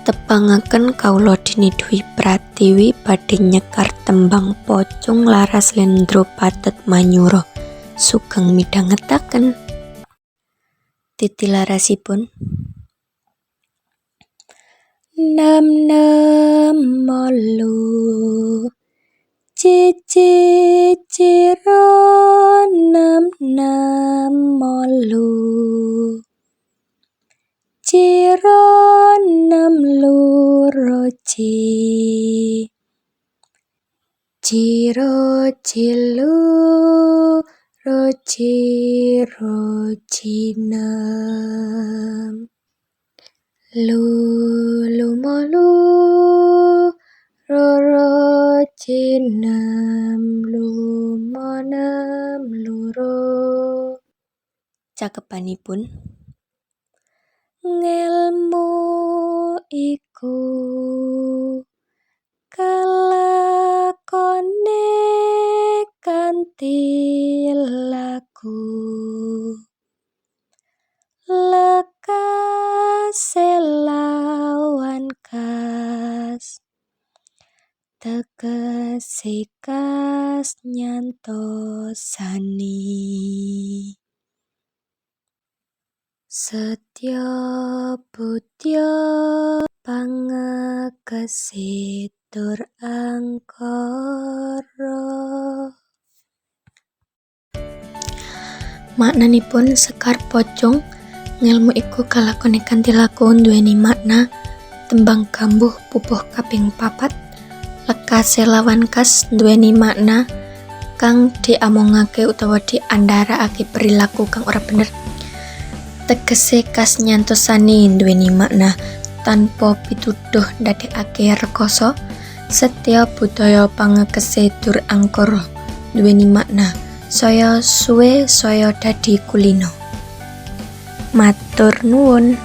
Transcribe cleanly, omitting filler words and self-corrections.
Tepangaken kawula Dini Dwi Pratiwi badhe nyekar tembang pocong laras Lendro Patet Manyura sugeng midhangetaken. Titilarasipun nam nam molu cici ciro nam nam molu ciro nam luroci ciro cilu roci nam lulu molu roroci nam lumonam luro. Cakepanipun ngelmu iku kalakone kanthi laku lekase lawan kas tegese kas nyantosani setya butya pangekase tur angkara. Maknanipun sekar pocong ngelmu iku kalakone kanthi laku duweni makna tembang gambuh pupuh kaping 4 lekase lawan kas duweni makna kang diamongake utawa diandharakake perilaku kang ora bener. Tegese kas nyantosani duweni makna tanpa pituduh ndadekake rekoso. Setya budaya pangekase dur angkara duweni makna saya suwe saya dadi kulino. Matur nuwun.